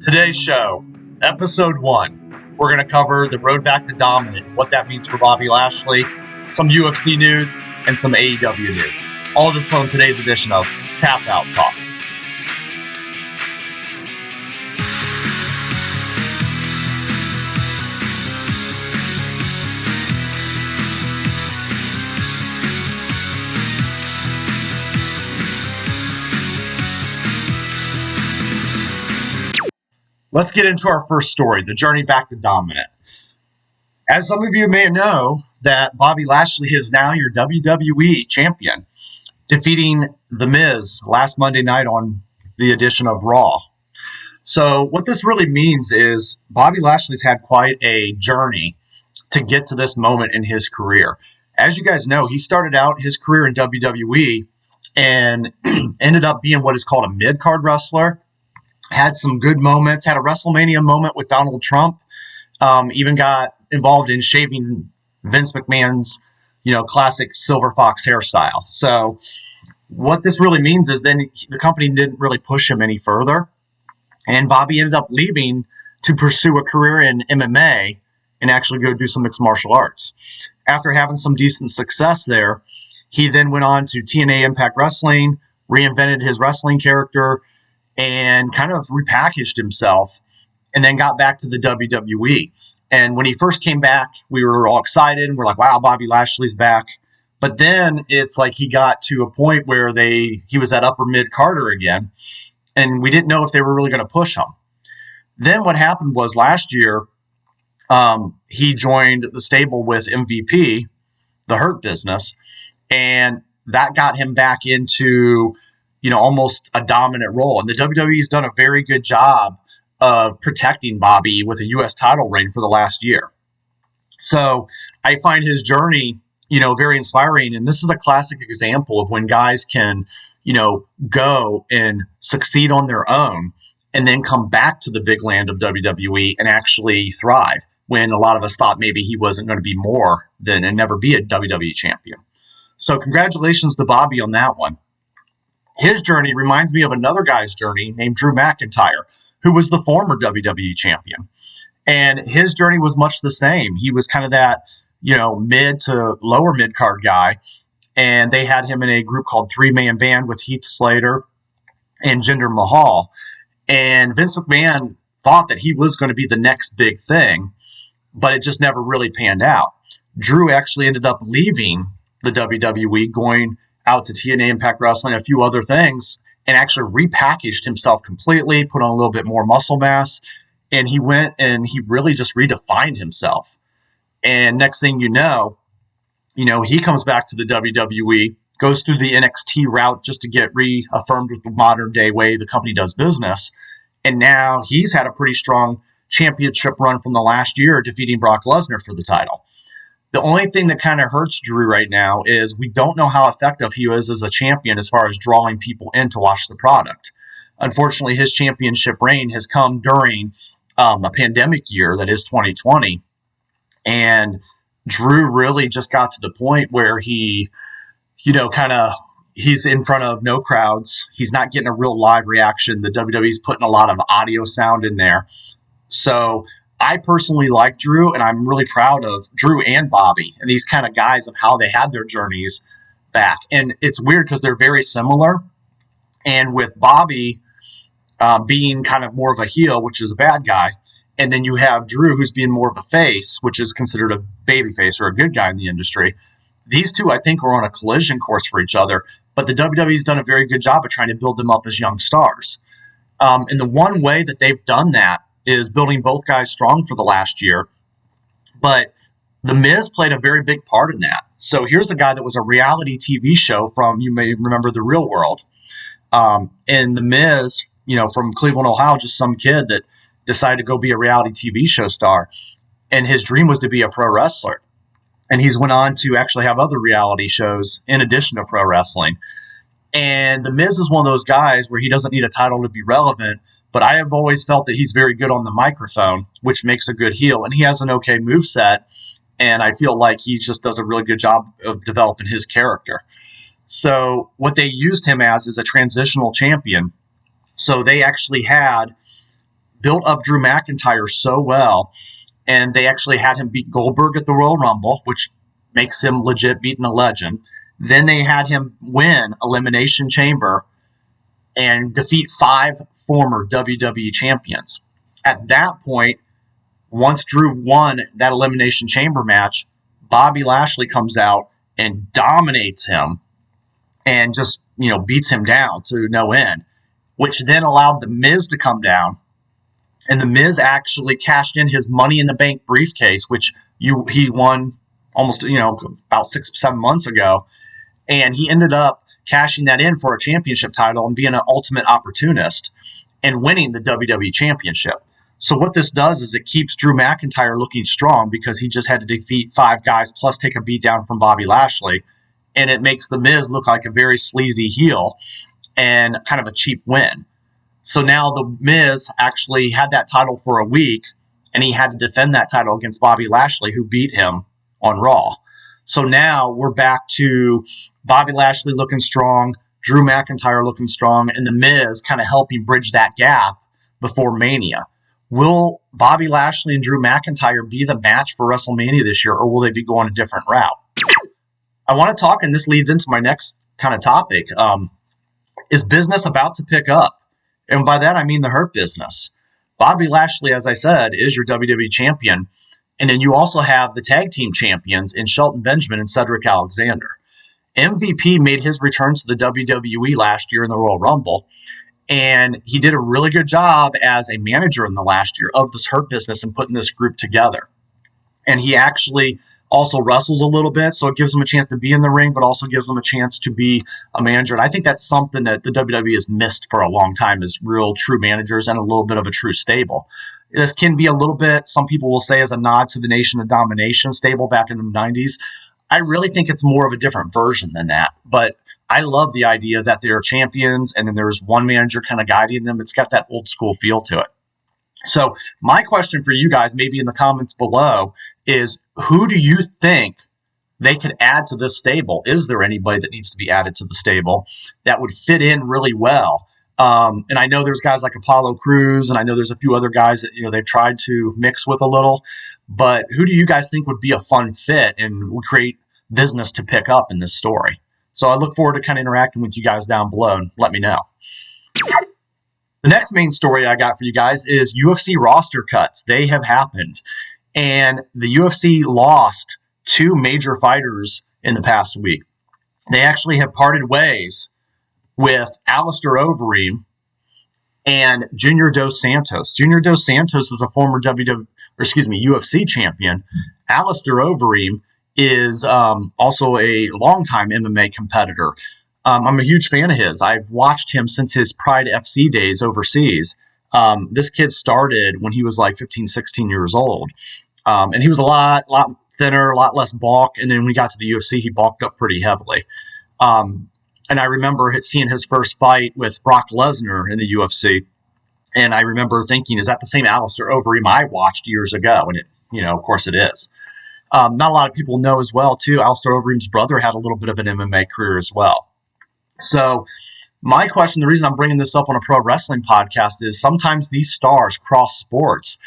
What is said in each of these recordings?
Today's show, episode 1, we're going to cover the road back to dominant, what that means for Bobby Lashley, some UFC news, and some AEW news. All this on today's edition of Tap Out Talk. Let's get into our first story, the journey back to dominant. As some of you may know, that Bobby Lashley is now your WWE champion, defeating The Miz last Monday night on the edition of Raw. So what this really means is Bobby Lashley's had quite a journey to get to this moment in his career. As you guys know, he started out his career in WWE and ended up being what is called a mid-card wrestler. Had some good moments, had a WrestleMania moment with Donald Trump, even got involved in shaving Vince McMahon's, classic Silver Fox hairstyle. So what this really means is then the company didn't really push him any further. And Bobby ended up leaving to pursue a career in MMA and actually go do some mixed martial arts. After having some decent success there, he then went on to TNA Impact Wrestling, reinvented his wrestling character, and kind of repackaged himself, and then got back to the WWE. And when he first came back, we were all excited, and we're like, wow, Bobby Lashley's back. But then it's like he got to a point where he was at upper mid-carder again, and we didn't know if they were really going to push him. Then what happened was last year, he joined the stable with MVP, the Hurt Business, and that got him back into almost a dominant role. And the WWE's done a very good job of protecting Bobby with a U.S. title reign for the last year. So I find his journey, very inspiring. And this is a classic example of when guys can, go and succeed on their own and then come back to the big land of WWE and actually thrive, when a lot of us thought maybe he wasn't going to be more than and never be a WWE champion. So congratulations to Bobby on that one. His journey reminds me of another guy's journey named Drew McIntyre, who was the former WWE champion. And his journey was much the same. He was kind of that, mid to lower mid-card guy. And they had him in a group called Three-Man Band with Heath Slater and Jinder Mahal. And Vince McMahon thought that he was going to be the next big thing, but it just never really panned out. Drew actually ended up leaving the WWE, going out to TNA Impact Wrestling, a few other things, and actually repackaged himself completely, put on a little bit more muscle mass, and he went and he really just redefined himself. And next thing you know, he comes back to the WWE, goes through the NXT route just to get reaffirmed with the modern day way the company does business, and now he's had a pretty strong championship run from the last year, defeating Brock Lesnar for the title. The only thing that kind of hurts Drew right now is we don't know how effective he is as a champion as far as drawing people in to watch the product. Unfortunately, his championship reign has come during a pandemic year, that is 2020. And Drew really just got to the point where he, he's in front of no crowds. He's not getting a real live reaction. The WWE's putting a lot of audio sound in there. So I personally like Drew, and I'm really proud of Drew and Bobby and these kind of guys of how they had their journeys back. And it's weird because they're very similar. And with Bobby being kind of more of a heel, which is a bad guy, and then you have Drew who's being more of a face, which is considered a baby face or a good guy in the industry. These two, I think, are on a collision course for each other, but the WWE's done a very good job of trying to build them up as young stars. And the one way that they've done that is building both guys strong for the last year. But The Miz played a very big part in that. So here's a guy that was a reality TV show from, you may remember, The Real World. And The Miz, from Cleveland, Ohio, just some kid that decided to go be a reality TV show star. And his dream was to be a pro wrestler. And he's went on to actually have other reality shows in addition to pro wrestling. And The Miz is one of those guys where he doesn't need a title to be relevant, but I have always felt that he's very good on the microphone, which makes a good heel. And he has an okay moveset, and I feel like he just does a really good job of developing his character. So what they used him as is a transitional champion. So they actually had built up Drew McIntyre so well, and they actually had him beat Goldberg at the Royal Rumble, which makes him legit beating a legend. Then they had him win Elimination Chamber and defeat 5 former WWE champions. At that point, once Drew won that Elimination Chamber match, Bobby Lashley comes out and dominates him and just, beats him down to no end, which then allowed The Miz to come down. And The Miz actually cashed in his Money in the Bank briefcase, which he won almost, about 6-7 months ago. And he ended up cashing that in for a championship title and being an ultimate opportunist and winning the WWE Championship. So what this does is it keeps Drew McIntyre looking strong because he just had to defeat 5 guys plus take a beat down from Bobby Lashley. And it makes The Miz look like a very sleazy heel and kind of a cheap win. So now The Miz actually had that title for a week, and he had to defend that title against Bobby Lashley, who beat him on Raw. So now we're back to Bobby Lashley looking strong, Drew McIntyre looking strong, and The Miz kind of helping bridge that gap before Mania. Will Bobby Lashley and Drew McIntyre be the match for WrestleMania this year, or will they be going a different route? I want to talk, and this leads into my next kind of topic. Is business about to pick up? And by that, I mean the Hurt Business. Bobby Lashley, as I said, is your WWE champion. And then you also have the tag team champions in Shelton Benjamin and Cedric Alexander. MVP made his return to the WWE last year in the Royal Rumble. And he did a really good job as a manager in the last year of this Hurt Business and putting this group together. And he actually also wrestles a little bit, so it gives him a chance to be in the ring, but also gives him a chance to be a manager. And I think that's something that the WWE has missed for a long time, is real true managers and a little bit of a true stable. This can be a little bit, some people will say, as a nod to the Nation of Domination stable back in the 90s. I really think it's more of a different version than that. But I love the idea that they are champions and then there's one manager kind of guiding them. It's got that old school feel to it. So my question for you guys, maybe in the comments below, is who do you think they could add to this stable? Is there anybody that needs to be added to the stable that would fit in really well? And I know there's guys like Apollo Crews, and I know there's a few other guys that they've tried to mix with a little. But who do you guys think would be a fun fit and would create business to pick up in this story? So I look forward to kind of interacting with you guys down below, and let me know. The next main story I got for you guys is UFC roster cuts. They have happened. And the UFC lost 2 major fighters in the past week. They actually have parted ways with Alistair Overeem and Junior Dos Santos. Junior Dos Santos is a former UFC champion. Alistair Overeem is also a longtime MMA competitor. I'm a huge fan of his. I've watched him since his Pride FC days overseas. This kid started when he was like 15, 16 years old. And he was a lot thinner, a lot less bulk. And then when he got to the UFC, he bulked up pretty heavily. And I remember seeing his first fight with Brock Lesnar in the UFC. And I remember thinking, is that the same Alistair Overeem I watched years ago? And of course it is. Not a lot of people know as well, too. Alistair Overeem's brother had a little bit of an MMA career as well. So my question, the reason I'm bringing this up on a pro wrestling podcast is sometimes these stars cross sports.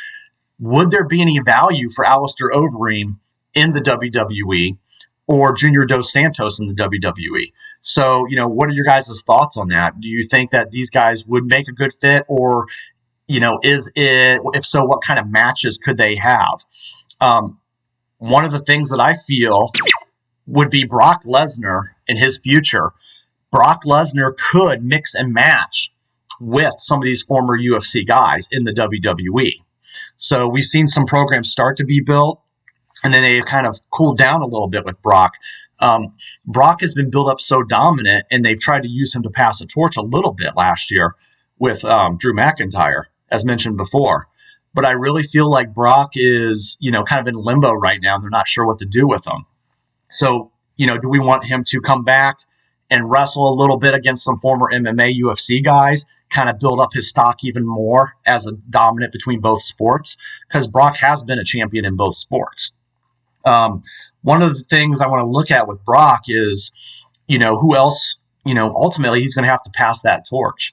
Would there be any value for Alistair Overeem in the WWE or Junior Dos Santos in the WWE? So, what are your guys' thoughts on that? Do you think that these guys would make a good fit, or, if so, what kind of matches could they have? One of the things that I feel would be Brock Lesnar in his future. Brock Lesnar could mix and match with some of these former UFC guys in the WWE. So we've seen some programs start to be built, and then they kind of cooled down a little bit with Brock. Brock has been built up so dominant, and they've tried to use him to pass the torch a little bit last year with Drew McIntyre, as mentioned before. But I really feel like Brock is, kind of in limbo right now. They're not sure what to do with him. So, do we want him to come back and wrestle a little bit against some former MMA UFC guys, kind of build up his stock even more as a dominant between both sports? Because Brock has been a champion in both sports. One of the things I want to look at with Brock is, who else, ultimately he's going to have to pass that torch.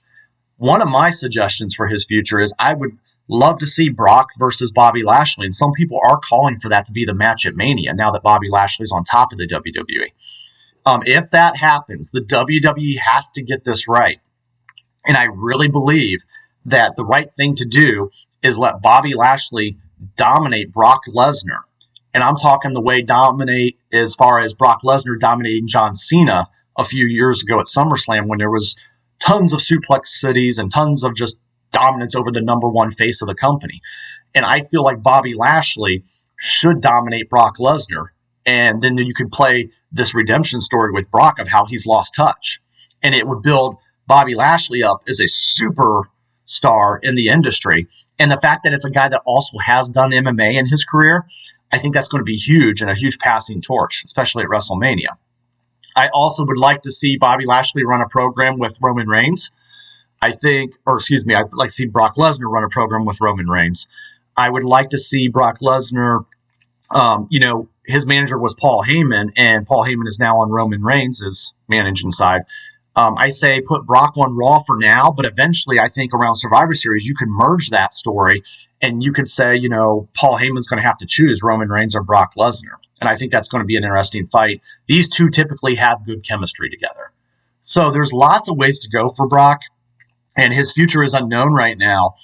One of my suggestions for his future is I would love to see Brock versus Bobby Lashley. And some people are calling for that to be the match at Mania now that Bobby Lashley's on top of the WWE. If that happens, the WWE has to get this right. And I really believe that the right thing to do is let Bobby Lashley dominate Brock Lesnar. And I'm talking the way dominate as far as Brock Lesnar dominating John Cena a few years ago at SummerSlam when there was tons of suplex cities and tons of just dominance over the number one face of the company. And I feel like Bobby Lashley should dominate Brock Lesnar. And then you could play this redemption story with Brock of how he's lost touch. And it would build Bobby Lashley up as a superstar in the industry. And the fact that it's a guy that also has done MMA in his career, I think that's going to be huge and a huge passing torch, especially at WrestleMania. I also would like to see Bobby Lashley run a program with Roman Reigns. I'd like to see Brock Lesnar run a program with Roman Reigns. I would like to see Brock Lesnar, his manager was Paul Heyman, and Paul Heyman is now on Roman Reigns' managing side. I say put Brock on Raw for now, but eventually I think around Survivor Series, you can merge that story and you could say, Paul Heyman's going to have to choose Roman Reigns or Brock Lesnar. And I think that's going to be an interesting fight. These two typically have good chemistry together. So there's lots of ways to go for Brock, and his future is unknown right now.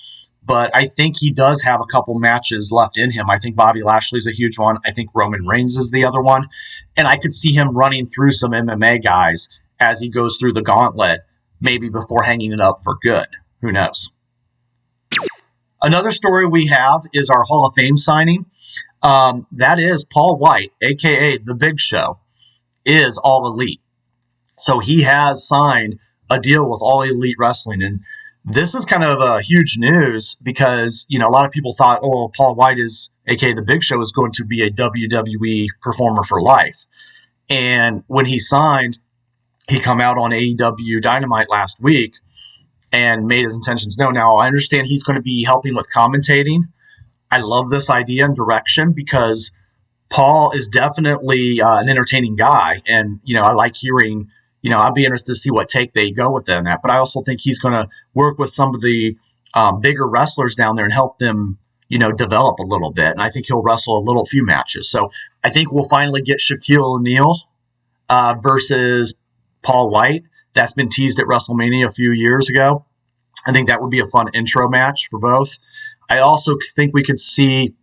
But I think he does have a couple matches left in him. I think Bobby Lashley's a huge one. I think Roman Reigns is the other one. And I could see him running through some MMA guys as he goes through the gauntlet, maybe before hanging it up for good. Who knows? Another story we have is our Hall of Fame signing. That is Paul White, a.k.a. The Big Show, is All Elite. So he has signed a deal with All Elite Wrestling. And this is kind of a huge news because, a lot of people thought, Paul White is, a.k.a. The Big Show, is going to be a WWE performer for life. And when he signed, he come out on AEW Dynamite last week and made his intentions known. Now, I understand he's going to be helping with commentating. I love this idea and direction because Paul is definitely an entertaining guy. And, I like hearing, I'd be interested to see what take they go within that. But I also think he's going to work with some of the bigger wrestlers down there and help them, develop a little bit. And I think he'll wrestle a few matches. So I think we'll finally get Shaquille O'Neal versus Paul White. That's been teased at WrestleMania a few years ago. I think that would be a fun intro match for both. I also think we could see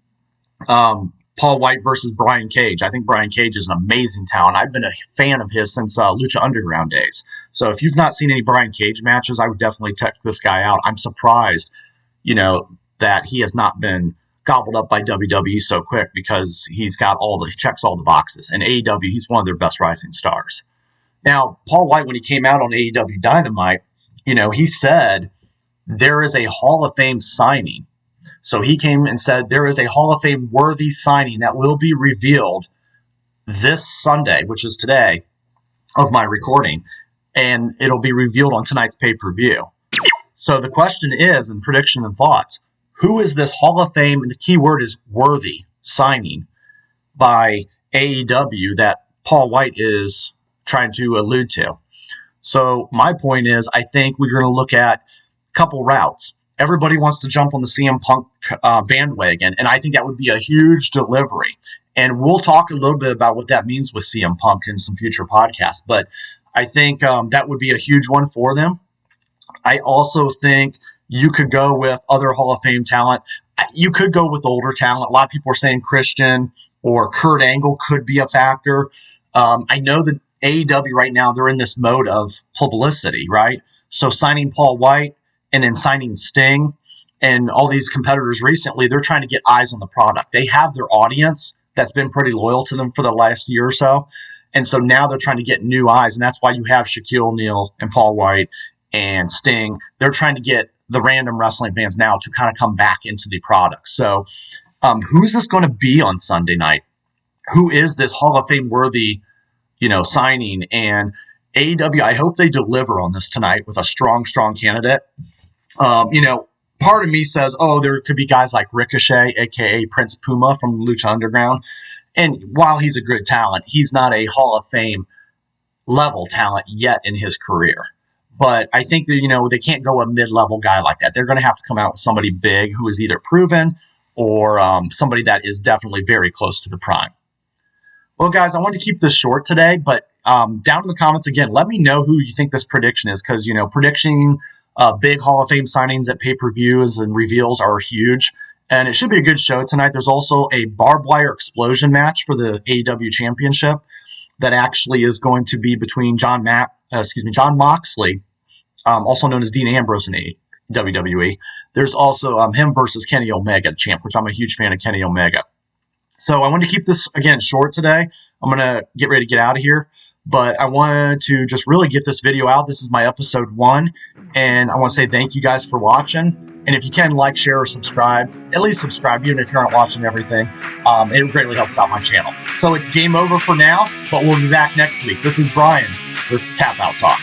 Paul White versus Brian Cage. I think Brian Cage is an amazing talent. I've been a fan of his since Lucha Underground days. So if you've not seen any Brian Cage matches, I would definitely check this guy out. I'm surprised, that he has not been gobbled up by WWE so quick because he checks all the boxes. And AEW, he's one of their best rising stars. Now, Paul White, when he came out on AEW Dynamite, he said there is a Hall of Fame signing. So he came and said there is a Hall of Fame worthy signing that will be revealed this Sunday, which is today of my recording, and it'll be revealed on tonight's pay-per-view. So the question is, and prediction and thoughts, who is this Hall of Fame, and the key word is worthy, signing by AEW that Paul White is trying to allude to? So my point is, I think we're going to look at a couple routes. Everybody wants to jump on the CM Punk bandwagon, and I think that would be a huge delivery. And we'll talk a little bit about what that means with CM Punk in some future podcasts. But I think that would be a huge one for them. I also think you could go with other Hall of Fame talent. You could go with older talent. A lot of people are saying Christian or Kurt Angle could be a factor. I know that AEW right now, they're in this mode of publicity, right? So signing Paul White and then signing Sting and all these competitors recently, they're trying to get eyes on the product. They have their audience that's been pretty loyal to them for the last year or so. And so now they're trying to get new eyes. And that's why you have Shaquille O'Neal and Paul White and Sting. They're trying to get the random wrestling fans now to kind of come back into the product. So who's this going to be on Sunday night? Who is this Hall of Fame worthy, signing? And AEW, I hope they deliver on this tonight with a strong candidate. Part of me says, there could be guys like Ricochet, a.k.a. Prince Puma from Lucha Underground. And while he's a good talent, he's not a Hall of Fame level talent yet in his career. But I think that, they can't go a mid-level guy like that. They're going to have to come out with somebody big who is either proven or somebody that is definitely very close to the prime. Well, guys, I wanted to keep this short today, but down in the comments again, let me know who you think this prediction is, because, predicting big Hall of Fame signings at pay-per-views and reveals are huge, and it should be a good show tonight. There's also a barbed wire explosion match for the AEW Championship that actually is going to be between John Moxley, also known as Dean Ambrose in WWE. There's also him versus Kenny Omega, the champ, which I'm a huge fan of Kenny Omega. So I wanted to keep this, again, short today. I'm going to get ready to get out of here, but I wanted to just really get this video out. This is my episode 1, and I want to say thank you guys for watching. And if you can, like, share, or subscribe, at least subscribe, even if you aren't watching everything. It greatly helps out my channel. So it's game over for now, but we'll be back next week. This is Bryan with Tap Out Talk.